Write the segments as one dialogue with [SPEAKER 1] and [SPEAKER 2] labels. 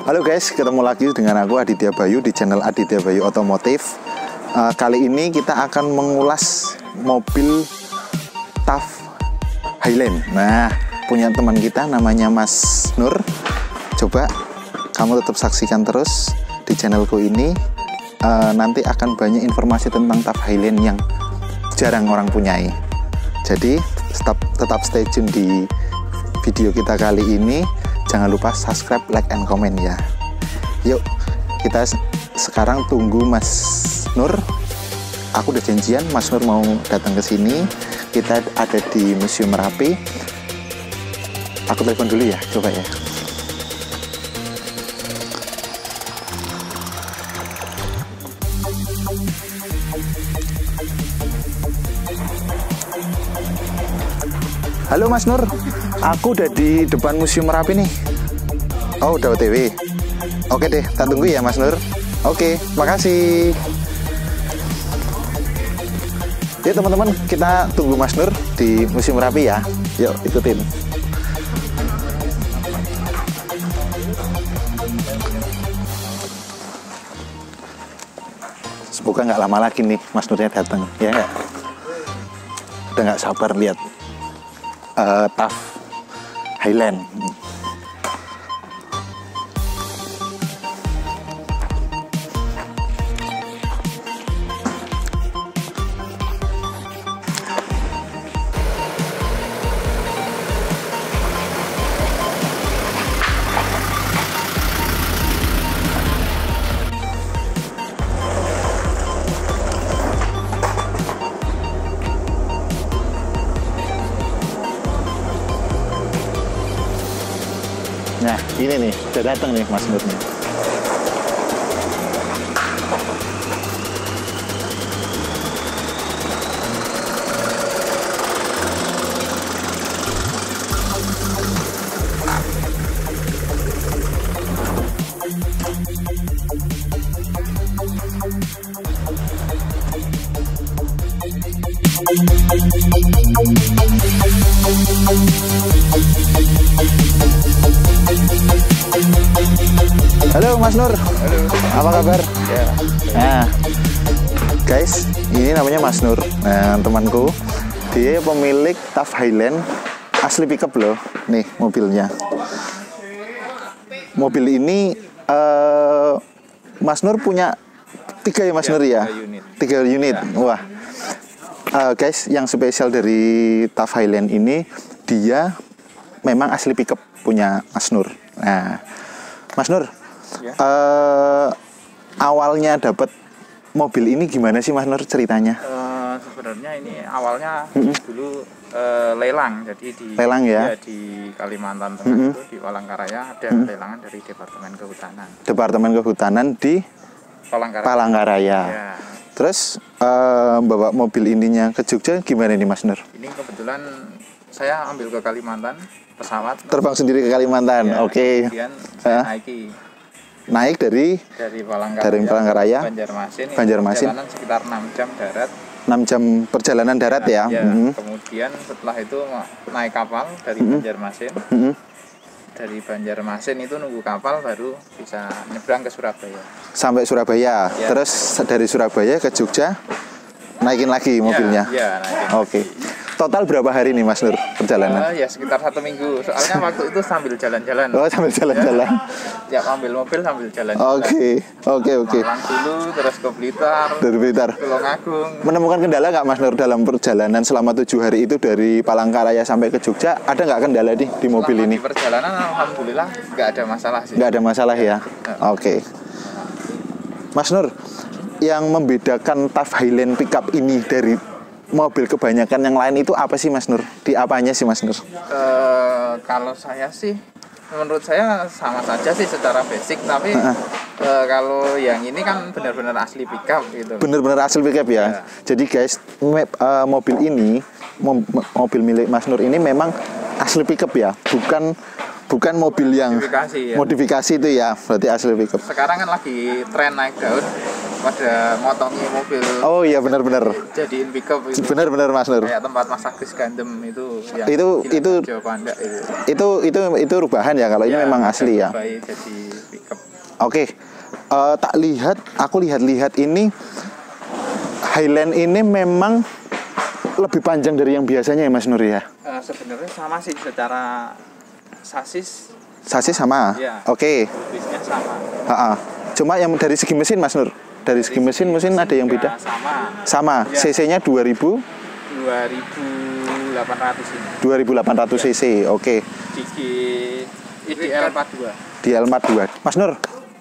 [SPEAKER 1] Halo guys, ketemu lagi dengan aku Aditya Bayu di channel Aditya Bayu Otomotif. Kali ini kita akan mengulas mobil TAF Highland. Nah, punya teman kita namanya Mas Nur. Coba kamu tetap saksikan terus di channelku ini. Nanti akan banyak informasi tentang TAF Highland yang jarang orang punyai. Jadi tetap stay tune di video kita kali ini. Jangan lupa subscribe, like, and comment ya. Yuk, kita sekarang tunggu Mas Nur. Aku udah janjian, Mas Nur mau datang ke sini. Kita ada di Museum Merapi. Aku telepon dulu ya, coba ya. Halo Mas Nur, aku udah di depan Museum Merapi nih. Oh, udah OTW. Oke deh, tak tunggu ya Mas Nur. Oke, makasih. Ya teman-teman, kita tunggu Mas Nur di Museum Merapi ya. Yuk, ikutin. Semoga nggak lama lagi nih Mas Nurnya datang, ya nggak? Udah nggak sabar lihat TAF Highland. Nah, ini nih, udah datang nih Mas Nurnya. Halo Mas Nur.
[SPEAKER 2] Halo.
[SPEAKER 1] Apa kabar?
[SPEAKER 2] Ya.
[SPEAKER 1] Nah, guys, ini namanya Mas Nur. Nah, temanku, dia pemilik TAF Highland asli pickup loh. Nih mobilnya. Mobil ini Mas Nur punya 3 ya Mas Nur ya? 3 unit.
[SPEAKER 2] Ya.
[SPEAKER 1] Wah. Guys, yang spesial dari TAF Highland ini, dia memang asli pickup punya Mas Nur. Nah, Mas Nur,
[SPEAKER 2] Ya.
[SPEAKER 1] awalnya dapat mobil ini gimana sih Mas Nur ceritanya?
[SPEAKER 2] Sebenarnya ini awalnya dulu lelang, jadi di
[SPEAKER 1] Lelang ya?
[SPEAKER 2] Di Kalimantan Tengah itu di Palangkaraya ada lelangan dari Departemen Kehutanan.
[SPEAKER 1] Departemen Kehutanan di Palangkaraya.
[SPEAKER 2] Ya.
[SPEAKER 1] Terus bawa mobil ininya ke Jogja gimana nih Mas Nur?
[SPEAKER 2] Ini kebetulan saya ambil ke Kalimantan pesawat.
[SPEAKER 1] Terbang sendiri ke Kalimantan,
[SPEAKER 2] Ya,
[SPEAKER 1] oke.
[SPEAKER 2] kemudian saya
[SPEAKER 1] Naik dari Palangkaraya, Banjarmasin.
[SPEAKER 2] Perjalanan sekitar 6 jam darat.
[SPEAKER 1] 6 jam perjalanan darat ya.
[SPEAKER 2] Ya, kemudian setelah itu naik kapal dari Banjarmasin. Dari Banjarmasin itu nunggu kapal baru bisa nyebrang ke Surabaya.
[SPEAKER 1] Sampai Surabaya.
[SPEAKER 2] Ya.
[SPEAKER 1] Terus dari Surabaya ke Jogja naikin lagi mobilnya.
[SPEAKER 2] Ya, naikin.
[SPEAKER 1] Oke. Total berapa hari nih Mas Nur perjalanan?
[SPEAKER 2] Ya sekitar 1 minggu. Soalnya waktu itu sambil jalan-jalan.
[SPEAKER 1] Oh, sambil jalan-jalan.
[SPEAKER 2] Ya, ambil mobil sambil jalan.
[SPEAKER 1] Oke.
[SPEAKER 2] Malang dulu, terus ke Blitar.
[SPEAKER 1] Dari Blitar.
[SPEAKER 2] Tulungagung.
[SPEAKER 1] Menemukan kendala nggak Mas Nur dalam perjalanan selama 7 hari itu dari Palangkaraya sampai ke Jogja? Ada nggak kendala di mobil ini?
[SPEAKER 2] Di perjalanan alhamdulillah nggak ada masalah sih.
[SPEAKER 1] Nggak ada masalah ya? Oke. Mas Nur, yang membedakan TAF Highland pickup ini dari mobil kebanyakan yang lain itu apa sih Mas Nur? Di apanya sih Mas Nur?
[SPEAKER 2] Kalau saya sih, menurut saya sama saja sih secara basic, tapi kalau yang ini kan benar-benar asli pickup gitu.
[SPEAKER 1] Benar-benar asli pickup ya. Jadi guys, mobil ini, mobil milik Mas Nur ini memang asli pickup ya, bukan bukan mobil yang
[SPEAKER 2] modifikasi, ya.
[SPEAKER 1] Modifikasi itu ya, berarti asli pickup.
[SPEAKER 2] Sekarang kan lagi tren naik daun pada motongi mobil.
[SPEAKER 1] Oh iya benar-benar.
[SPEAKER 2] Jadiin pickup itu.
[SPEAKER 1] Benar-benar Mas Nur.
[SPEAKER 2] Kayak tempat Mas Agus Gandem itu.
[SPEAKER 1] Itu
[SPEAKER 2] Jawa Panda
[SPEAKER 1] itu rubahan ya, kalau ini memang asli ya.
[SPEAKER 2] Jadi pickup.
[SPEAKER 1] Oke. Aku lihat ini Highland ini memang lebih panjang dari yang biasanya ya Mas Nur ya.
[SPEAKER 2] Sebenarnya sama sih secara sasis.
[SPEAKER 1] Sasis sama.
[SPEAKER 2] Ya.
[SPEAKER 1] Oke.
[SPEAKER 2] Bisnya sama.
[SPEAKER 1] Cuma yang dari segi mesin Mas Nur. Dari segi mesin ada yang beda. Sama. Ya. CC-nya 2800 ini. 2800 cc. Oke.
[SPEAKER 2] DL 42.
[SPEAKER 1] DL 42. Mas Nur,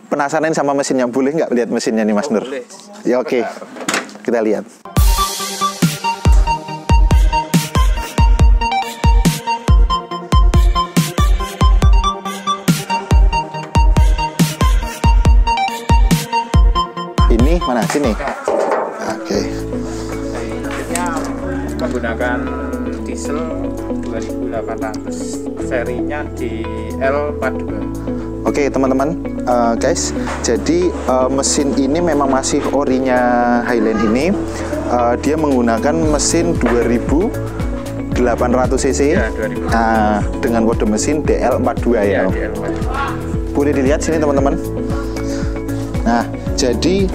[SPEAKER 1] penasaran sama mesinnya, boleh nggak lihat mesinnya nih Mas Nur?
[SPEAKER 2] Boleh.
[SPEAKER 1] Ya oke. Kita lihat. Ini mana sini? Oke.
[SPEAKER 2] Mesinnya menggunakan diesel 2800, serinya DL42.
[SPEAKER 1] Oke teman-teman, guys, jadi mesin ini memang masih orinya Highland ini. Dia menggunakan mesin 2800 cc
[SPEAKER 2] ya,
[SPEAKER 1] dengan kode mesin DL42 ya.
[SPEAKER 2] DL42.
[SPEAKER 1] Boleh dilihat sini teman-teman. Nah, jadi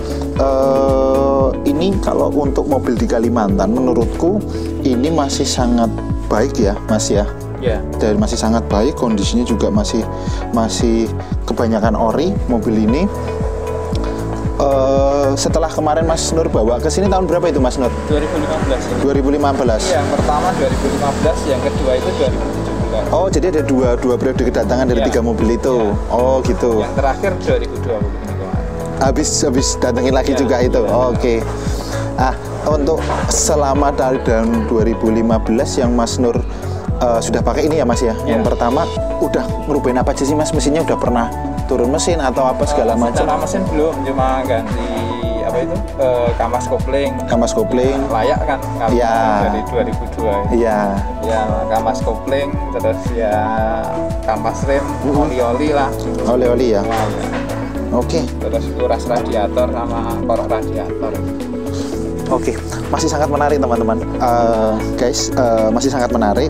[SPEAKER 1] ini kalau untuk mobil di Kalimantan, menurutku ini masih sangat baik ya, Mas ya.
[SPEAKER 2] Yeah.
[SPEAKER 1] Dan masih sangat baik, kondisinya juga masih kebanyakan ori mobil ini. Setelah kemarin Mas Nur bawa ke sini tahun berapa itu Mas Nur?
[SPEAKER 2] 2015.
[SPEAKER 1] 2015.
[SPEAKER 2] Yang pertama 2015, yang kedua itu 2017.
[SPEAKER 1] Oh, jadi ada dua periode kedatangan dari tiga mobil itu. Oh, gitu.
[SPEAKER 2] Yang terakhir 2020 ini kemarin.
[SPEAKER 1] Habis datengin lagi juga itu. Oke. Untuk selama dari tahun 2015 yang Mas Nur sudah pakai ini ya Mas ya. Yang pertama udah ngerubahin apa aja sih Mas? Mesinnya udah pernah turun mesin atau apa segala macam?
[SPEAKER 2] Secara mesin belum, cuma ganti apa itu kampas kopling.
[SPEAKER 1] Kampas kopling.
[SPEAKER 2] Layak kan?
[SPEAKER 1] Iya.
[SPEAKER 2] Dari 2002.
[SPEAKER 1] Iya.
[SPEAKER 2] Ya kampas kopling, terus ya kampas rem, oli-oli lah.
[SPEAKER 1] Oli-oli ya.
[SPEAKER 2] Wah, ya.
[SPEAKER 1] Oke.
[SPEAKER 2] Terus kuras radiator sama korek radiator.
[SPEAKER 1] Oke, masih sangat menarik teman-teman. Guys, masih sangat menarik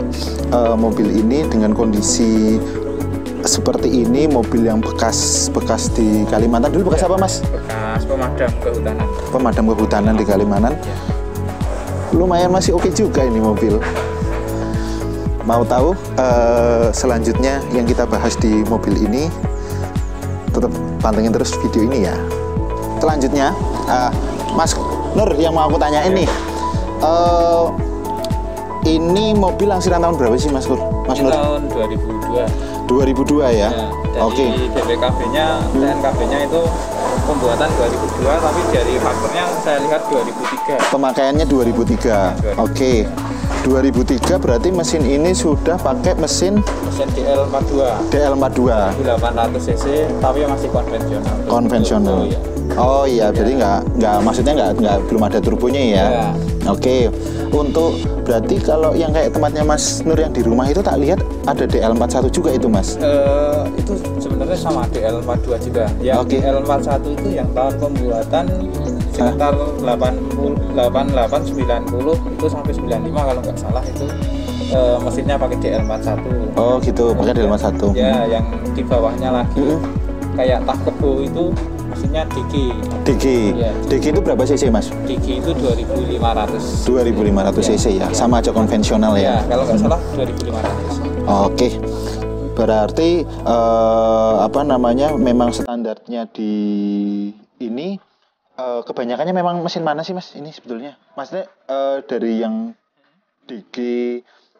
[SPEAKER 1] mobil ini dengan kondisi seperti ini, mobil yang bekas di Kalimantan. Dulu bekas apa Mas?
[SPEAKER 2] Bekas pemadam kehutanan.
[SPEAKER 1] Pemadam kehutanan di Kalimantan.
[SPEAKER 2] Ya.
[SPEAKER 1] Lumayan masih oke juga ini mobil. Mau tahu selanjutnya yang kita bahas di mobil ini? Tetap pantengin terus video ini ya. Selanjutnya, Mas Nur, yang mau aku tanya ini, ini mobil langsiran tahun berapa sih Mas Nur?
[SPEAKER 2] Tahun 2002.
[SPEAKER 1] 2002 ya? Oke.
[SPEAKER 2] DPKB-nya, TNKB-nya itu pembuatan 2002, tapi dari faktornya saya lihat 2003.
[SPEAKER 1] Pemakaiannya 2003. Oke. 2003 berarti mesin ini sudah pakai mesin
[SPEAKER 2] DL42.
[SPEAKER 1] DL42.
[SPEAKER 2] 800 cc, tapi masih konvensional.
[SPEAKER 1] Konvensional.
[SPEAKER 2] Ya.
[SPEAKER 1] Oh iya, berarti nggak maksudnya nggak belum ada turbonya ya. Oke. Untuk berarti kalau yang kayak tempatnya Mas Nur yang di rumah itu tak lihat ada DL41 juga itu Mas.
[SPEAKER 2] Itu sebenarnya sama DL42 juga. Yang DL41 itu yang tahun pembuatan sekitar 88 90 itu sampai 95 kalau nggak salah itu mesinnya pakai DL41.
[SPEAKER 1] Oh gitu, pakai DL41.
[SPEAKER 2] Ya, yang di bawahnya lagi kayak tak kebo itu mesinnya DG.
[SPEAKER 1] Ya. DG itu berapa cc Mas?
[SPEAKER 2] DG itu 2500.
[SPEAKER 1] 2500 cc ya. Sama aja konvensional ya.
[SPEAKER 2] Ya, kalau nggak salah 2500.
[SPEAKER 1] Oke. Berarti memang standarnya di ini kebanyakannya memang mesin mana sih Mas ini sebetulnya? Maksudnya dari yang DG,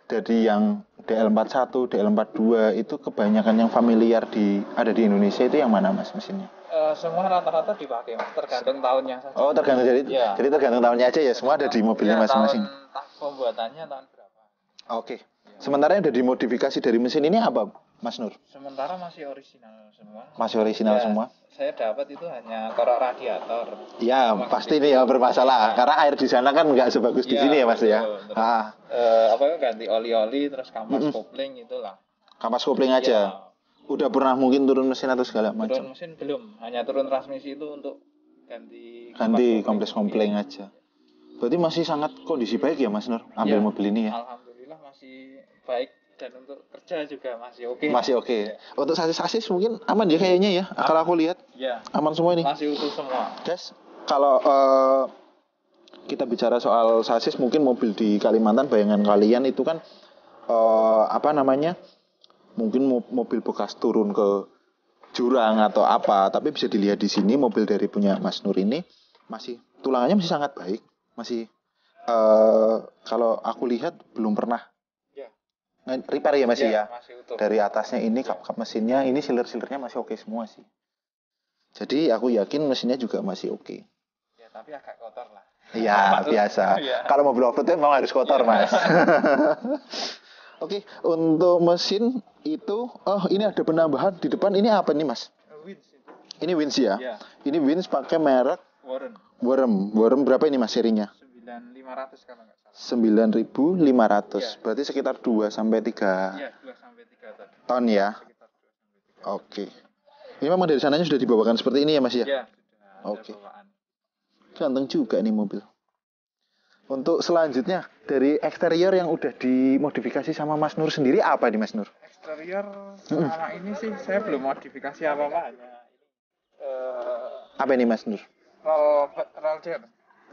[SPEAKER 1] dari yang DL41, DL42 itu kebanyakan yang familiar ada di Indonesia itu yang mana Mas mesinnya?
[SPEAKER 2] Semua rata-rata dipakai Mas, tergantung tahunnya saja.
[SPEAKER 1] Oh, tergantung jadi tergantung tahunnya aja ya, semua ada di mobilnya masing-masing.
[SPEAKER 2] Pembuatannya tahun berapa?
[SPEAKER 1] Oke. Sementara yang udah dimodifikasi dari mesin ini apa Mas Nur?
[SPEAKER 2] Sementara masih orisinal semua.
[SPEAKER 1] Masih orisinal semua?
[SPEAKER 2] Saya dapat itu hanya korek radiator.
[SPEAKER 1] Iya, pasti ini ya bermasalah. Karena air di sana kan nggak sebagus di sini ya Mas ya.
[SPEAKER 2] Ganti oli-oli terus kampas kopling itulah.
[SPEAKER 1] Kampas kopling aja. Udah pernah mungkin turun mesin atau segala
[SPEAKER 2] Turun
[SPEAKER 1] macam?
[SPEAKER 2] mesin belum, hanya turun transmisi itu untuk ganti
[SPEAKER 1] Kompres-kompleng aja. Berarti masih sangat kondisi baik ya Mas Nur ambil
[SPEAKER 2] Ya,
[SPEAKER 1] mobil ini ya?
[SPEAKER 2] alhamdulillah masih baik dan untuk kerja juga masih oke.
[SPEAKER 1] Masih oke.
[SPEAKER 2] Ya.
[SPEAKER 1] Untuk sasis mungkin aman ya kayaknya ya. Kalau aku lihat
[SPEAKER 2] Ya,
[SPEAKER 1] aman semua ini.
[SPEAKER 2] masih utuh semua.
[SPEAKER 1] Guys, kalau kita bicara soal sasis, mungkin mobil di Kalimantan bayangan kalian itu kan apa namanya? Mungkin mobil bekas turun ke jurang atau apa, tapi bisa dilihat di sini mobil dari punya Mas Nur ini masih tulangannya masih sangat baik, masih kalau aku lihat belum pernah repair ya masih ya.
[SPEAKER 2] Masih utuh.
[SPEAKER 1] Dari atasnya ini kap-kap mesinnya ini siler-silernya masih oke semua sih. Jadi aku yakin mesinnya juga masih oke.
[SPEAKER 2] Ya, tapi agak kotor lah.
[SPEAKER 1] Iya, biasa.
[SPEAKER 2] Ya.
[SPEAKER 1] Kalau mobil off-road itu memang harus kotor, Mas. Oke, untuk mesin itu, ini ada penambahan di depan. Ini apa nih, Mas?
[SPEAKER 2] Wins.
[SPEAKER 1] Ini Wins ya?
[SPEAKER 2] Ya.
[SPEAKER 1] Ini Wins pakai merek
[SPEAKER 2] Warren.
[SPEAKER 1] Warren berapa ini, Mas, serinya?
[SPEAKER 2] 9500 kalau nggak salah.
[SPEAKER 1] 9500.
[SPEAKER 2] Ya.
[SPEAKER 1] Berarti sekitar 2 sampai 3
[SPEAKER 2] Iya, 2 sampai 3 ton.
[SPEAKER 1] ton ya.
[SPEAKER 2] Sekitar 2 sampai 3.
[SPEAKER 1] Oke. Ini memang dari sananya sudah dibawakan seperti ini ya, Mas ya?
[SPEAKER 2] Iya, sudah.
[SPEAKER 1] Oke. Ganteng juga nih mobil. Untuk selanjutnya dari eksterior yang udah dimodifikasi sama Mas Nur sendiri apa nih Mas Nur?
[SPEAKER 2] Eksterior selama ini sih saya belum modifikasi apa-apa, hanya
[SPEAKER 1] Apa ini Mas Nur?
[SPEAKER 2] roll jar.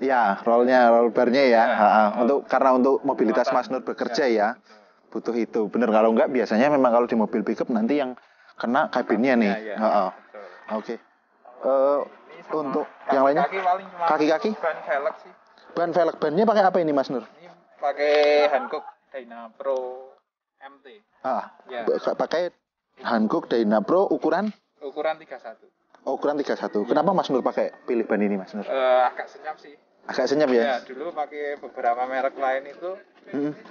[SPEAKER 1] Ya, roll barnya ya. Karena untuk mobilitas Mas Nur bekerja ya. Butuh itu. Bener, kalau enggak biasanya memang kalau di mobil pickup nanti yang kena kabinnya nih. Oke. Untuk yang lainnya kaki-kaki
[SPEAKER 2] ban velg sih.
[SPEAKER 1] Ban velg, bannya pakai apa ini Mas Nur?
[SPEAKER 2] Ini pakai Hankook Dynapro MT.
[SPEAKER 1] Ya. Pakai Hankook Dynapro ukuran
[SPEAKER 2] 31.
[SPEAKER 1] Ukuran 31. Kenapa Mas Nur pilih ban ini Mas Nur?
[SPEAKER 2] Agak senyap sih.
[SPEAKER 1] Agak senyap ya?
[SPEAKER 2] Ya, dulu pakai beberapa merek lain itu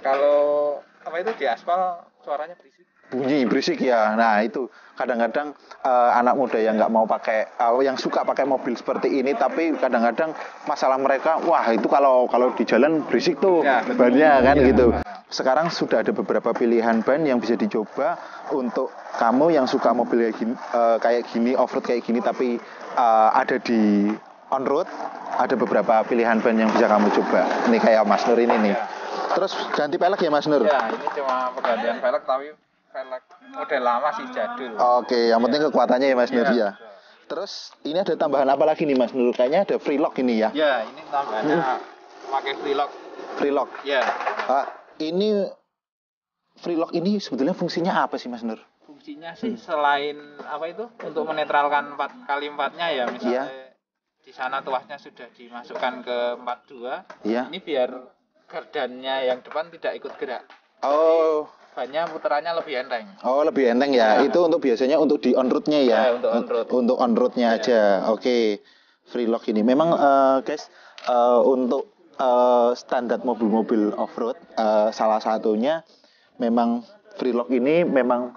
[SPEAKER 2] kalau di aspal suaranya berisik.
[SPEAKER 1] Bunyi berisik ya. Nah itu kadang-kadang anak muda yang nggak mau pakai, yang suka pakai mobil seperti ini, tapi kadang-kadang masalah mereka, wah itu kalau di jalan berisik tuh bannya kan gitu. Sekarang sudah ada beberapa pilihan ban yang bisa dicoba untuk kamu yang suka mobil kayak gini, off-road kayak gini, tapi ada di on-road. Ada beberapa pilihan ban yang bisa kamu coba. Ini kayak Mas Nur ini nih. Terus ganti pelek ya Mas Nur?
[SPEAKER 2] Ya, ini cuma penggantian pelek tapi velg model lama sih, jadul.
[SPEAKER 1] Oke, yang penting kekuatannya ya Mas Nur ya. Terus ini ada tambahan apa lagi nih Mas Nur? Kayaknya ada free lock ini ya.
[SPEAKER 2] Ya, ini tambahannya pakai free lock.
[SPEAKER 1] Free lock.
[SPEAKER 2] Ya.
[SPEAKER 1] Ini free lock ini sebetulnya fungsinya apa sih Mas Nur?
[SPEAKER 2] Fungsinya sih selain untuk menetralkan 4x4-nya ya, misalnya di sana tuasnya sudah dimasukkan ke 42.
[SPEAKER 1] Iya.
[SPEAKER 2] Ini biar gardannya yang depan tidak ikut gerak. Bannya putarannya lebih enteng.
[SPEAKER 1] Lebih enteng ya. Itu untuk biasanya untuk di on-road-nya ya.
[SPEAKER 2] Untuk on-road.
[SPEAKER 1] Untuk on-road-nya aja. Oke. Free lock ini. Memang guys, untuk standar mobil-mobil off-road, salah satunya memang free lock ini memang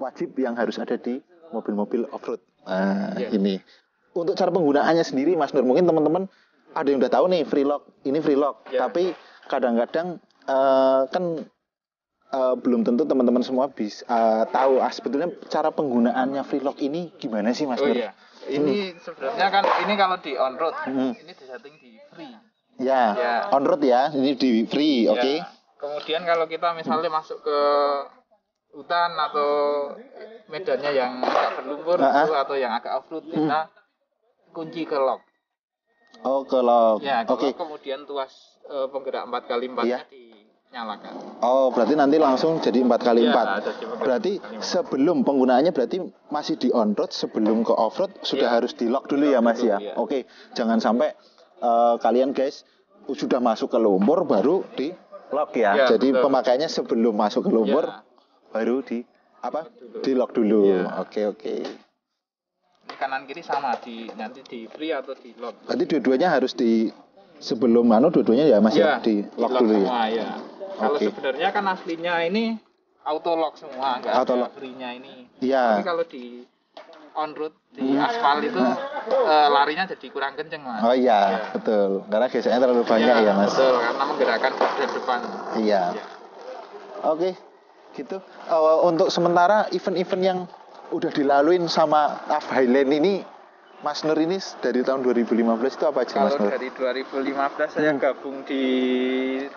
[SPEAKER 1] wajib yang harus ada di mobil-mobil off-road. Ini. Untuk cara penggunaannya sendiri Mas Nur, mungkin teman-teman ada yang udah tahu nih free lock. Ini free lock. Tapi kadang-kadang kan belum tentu teman-teman semua bisa tahu sebetulnya cara penggunaannya free lock ini gimana sih Mas Nur?
[SPEAKER 2] Iya. Ini sebenarnya kan ini kalau di on road ini disetting di free.
[SPEAKER 1] Ya. On road ya, ini di free, oke.
[SPEAKER 2] Kemudian kalau kita misalnya masuk ke hutan atau medannya yang agak berlumpur atau yang agak off road, kita kunci ke lock. Ke lock. Ya, oke. Kemudian tuas penggerak 4x4-nya dinyalakan.
[SPEAKER 1] Berarti nanti langsung jadi 4x4. Berarti sebelum penggunaannya berarti masih di on road, sebelum ke off road sudah harus di lock dulu ya Mas ya. Oke, jangan sampai kalian guys sudah masuk ke lumpur baru di lock ya. Jadi pemakaiannya sebelum masuk ke lumpur baru di lock dulu. Oke.
[SPEAKER 2] Ini kanan kiri sama, nanti di free atau di lock.
[SPEAKER 1] Berarti dua-duanya harus sebelum dua-duanya ya Mas ya di lock dulu
[SPEAKER 2] semua, ya. Kalau sebenarnya kan aslinya ini auto lock semua, nggak ada free-nya ini.
[SPEAKER 1] Iya.
[SPEAKER 2] Tapi kalau di on road di aspal itu larinya jadi kurang kenceng Mas.
[SPEAKER 1] Betul. Karena geseknya terlalu banyak ya Mas.
[SPEAKER 2] Betul, karena menggerakkan bagian depan.
[SPEAKER 1] Iya. Oke. Gitu. Untuk sementara event-event yang udah dilaluin sama TAF Highland ini, Mas Nur ini dari tahun 2015 itu apa aja Mas
[SPEAKER 2] Kalau
[SPEAKER 1] Nur?
[SPEAKER 2] dari 2015 saya gabung di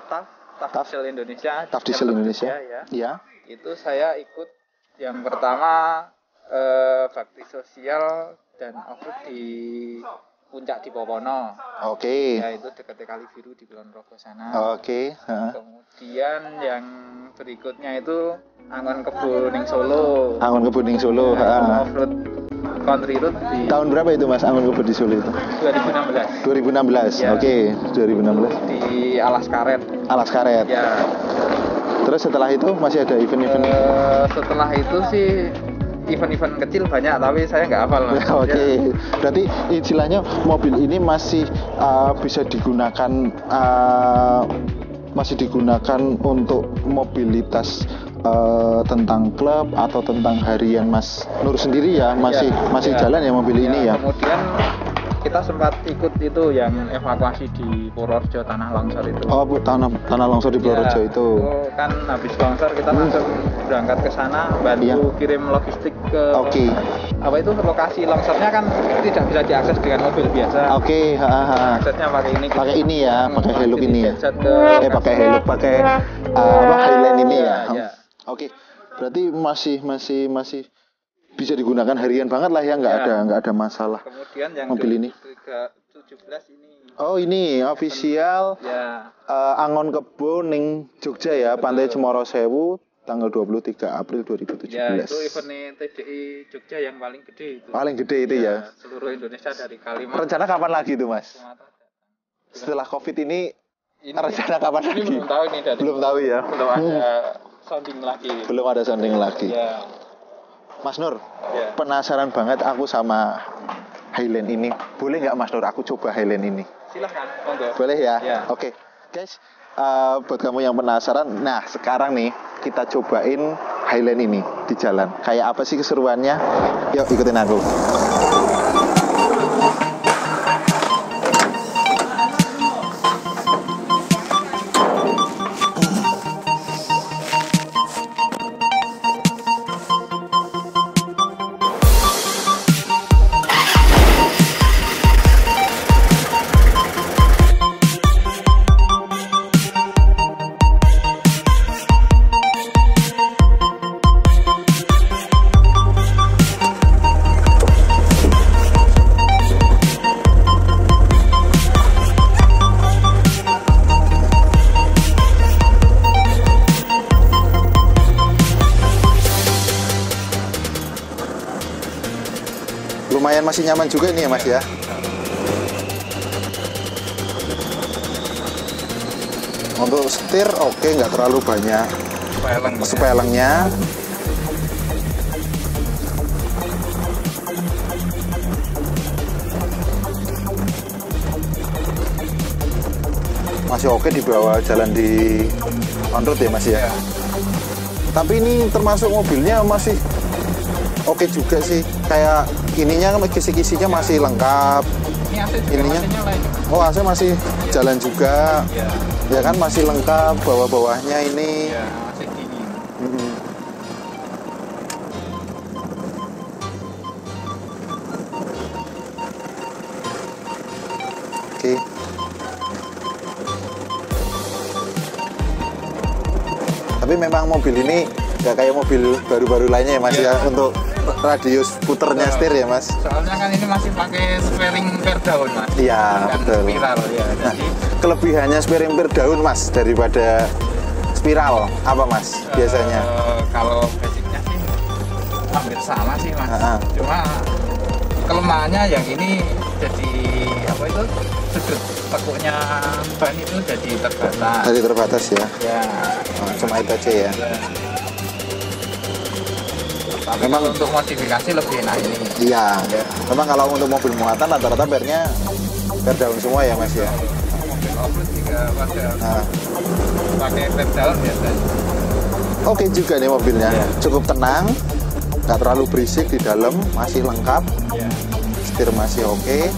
[SPEAKER 2] TAF Diesel Indonesia.
[SPEAKER 1] TAF Diesel Indonesia.
[SPEAKER 2] Ya. Itu saya ikut yang pertama bakti sosial dan off-road di Puncak di Popono.
[SPEAKER 1] Oke.
[SPEAKER 2] Ya, itu dekat Kali Biru di Kulon Progo sana.
[SPEAKER 1] Oke.
[SPEAKER 2] Kemudian yang berikutnya itu Angon Kebuning Solo.
[SPEAKER 1] Angon Kebuning Solo.
[SPEAKER 2] Off-road country road di
[SPEAKER 1] tahun berapa itu Mas Angon Kebuning Solo itu?
[SPEAKER 2] 2016.
[SPEAKER 1] 2016.
[SPEAKER 2] Ya.
[SPEAKER 1] Oke, 2016.
[SPEAKER 2] Di Alas Karet.
[SPEAKER 1] Alas Karet.
[SPEAKER 2] Ya.
[SPEAKER 1] Terus setelah itu masih ada event-event?
[SPEAKER 2] Setelah itu sih event-event kecil banyak, tapi saya nggak hafal.
[SPEAKER 1] Oke. Berarti istilahnya mobil ini masih bisa digunakan untuk mobilitas tentang klub atau tentang harian Mas Nur sendiri ya, masih jalan ya mobil ini ya.
[SPEAKER 2] Kemudian kita sempat ikut itu yang evakuasi di Purworejo, tanah longsor itu.
[SPEAKER 1] Oh, tanah longsor di Purworejo itu.
[SPEAKER 2] Itu kan habis longsor kita langsung berangkat ke sana, bantu kirim logistik ke apa itu lokasi longsornya kan tidak bisa diakses dengan mobil biasa.
[SPEAKER 1] Oke,
[SPEAKER 2] aksesnya pakai ini.
[SPEAKER 1] Pakai ini ya, pakai Hilux ini ya. Pakai Hilux, pakai Highland ini ya. Oke. Berarti masih bisa digunakan harian banget lah ya, nggak ada masalah.
[SPEAKER 2] Kemudian yang
[SPEAKER 1] mobil ini
[SPEAKER 2] 17 ini.
[SPEAKER 1] Oh, ini official
[SPEAKER 2] ya.
[SPEAKER 1] Angon Kebo ning Jogja ya. Betul. Pantai Cemoro Sewu tanggal 23 April 2017.
[SPEAKER 2] Ya, itu event TDI Jogja yang paling gede itu.
[SPEAKER 1] Paling gede itu ya.
[SPEAKER 2] Seluruh Indonesia dari Kalimantan.
[SPEAKER 1] Rencana kapan lagi itu, Mas? Setelah Covid ini rencana kapan lagi?
[SPEAKER 2] Belum tahu ini dari.
[SPEAKER 1] Belum tahu ya.
[SPEAKER 2] Belum ada sounding lagi.
[SPEAKER 1] Belum ada sounding lagi.
[SPEAKER 2] Ya.
[SPEAKER 1] Mas Nur, penasaran banget aku sama Highland ini. Boleh nggak Mas Nur, aku coba Highland ini?
[SPEAKER 2] Silahkan, monggo.
[SPEAKER 1] Boleh ya? Oke. Guys, buat kamu yang penasaran, nah sekarang nih kita cobain Highland ini di jalan. Kayak apa sih keseruannya? Yuk ikutin aku. Lumayan masih nyaman juga ini ya Mas ya. Untuk setir oke, nggak terlalu banyak spelengnya. Masih oke dibawa jalan di on road ya Mas ya. Tapi ini termasuk mobilnya masih oke juga sih. Kayak ininya kisi-kisinya masih lengkap.
[SPEAKER 2] Ini AC juga
[SPEAKER 1] ininya
[SPEAKER 2] masih
[SPEAKER 1] AC masih jalan juga. Ya kan masih lengkap bawah-bawahnya ini.
[SPEAKER 2] Ya, masih dingin.
[SPEAKER 1] Oke. Tapi memang mobil ini nggak kayak mobil baru-baru lainnya ya Mas ya, untuk radius puternya setir ya Mas.
[SPEAKER 2] Soalnya kan ini masih pakai sparing per daun Mas.
[SPEAKER 1] Iya, betul.
[SPEAKER 2] Spiral ya.
[SPEAKER 1] Nah, kelebihannya sparing per daun Mas daripada spiral apa Mas biasanya?
[SPEAKER 2] Kalau basicnya sih hampir sama sih Mas. Cuma kelemahannya yang ini jadi apa itu, sudut tekuknya ban itu jadi terbatas.
[SPEAKER 1] Jadi terbatas ya.
[SPEAKER 2] Ya.
[SPEAKER 1] Cuma itu aja ya.
[SPEAKER 2] Tapi memang untuk modifikasi lebih enak ini.
[SPEAKER 1] Iya. Memang kalau untuk mobil muatan rata-rata pernya per daun semua ya Mas ya.
[SPEAKER 2] Mobil off-road juga pada pakai per daun biasanya.
[SPEAKER 1] Oke juga nih mobilnya. Cukup tenang, nggak terlalu berisik di dalam, masih lengkap. Setir masih oke.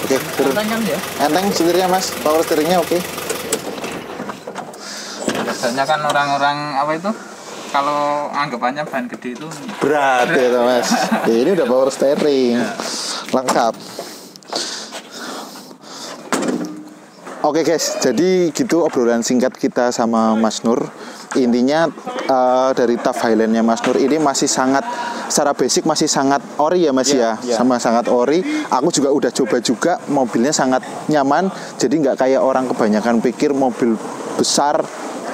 [SPEAKER 1] Oke, turun.
[SPEAKER 2] Enteng kan ya?
[SPEAKER 1] Enteng setirnya Mas, power steeringnya oke.
[SPEAKER 2] Biasanya kan orang-orang apa itu? Kalau anggapannya ban gede itu
[SPEAKER 1] Berat ya Mas. Ya, ini udah power steering. Lengkap. Oke guys, jadi gitu obrolan singkat kita sama Mas Nur. Intinya dari TAF Highlandnya Mas Nur ini masih sangat, secara basic masih sangat ori ya Mas ya. Sama sangat ori. Aku juga udah coba juga, mobilnya sangat nyaman. Jadi nggak kayak orang kebanyakan pikir mobil besar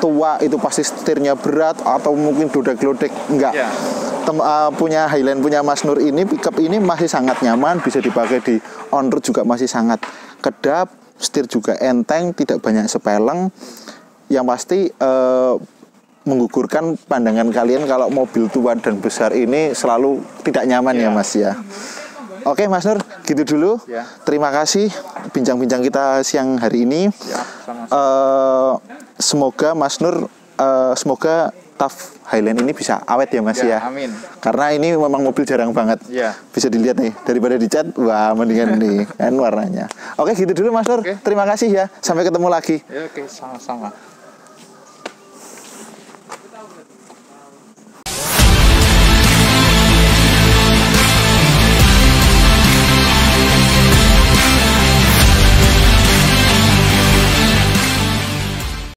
[SPEAKER 1] tua itu pasti setirnya berat atau mungkin glodek-glodek. Enggak. Punya Highland punya Mas Nur ini, pickup ini masih sangat nyaman, bisa dipakai di on road juga masih sangat kedap, setir juga enteng, tidak banyak sepeleng. Yang pasti menggugurkan pandangan kalian kalau mobil tua dan besar ini selalu tidak nyaman ya Mas ya. Oke Mas Nur, gitu dulu. Terima kasih bincang-bincang kita siang hari ini. Semoga Mas Nur, semoga TAF Highland ini bisa awet ya Mas ya.
[SPEAKER 2] Amin.
[SPEAKER 1] Karena ini memang mobil jarang banget. Bisa dilihat nih, daripada dicat, wah mendingan nih kan warnanya. Oke, gitu dulu Mas Nur. Terima kasih ya. Sampai ketemu lagi.
[SPEAKER 2] Oke, sama-sama.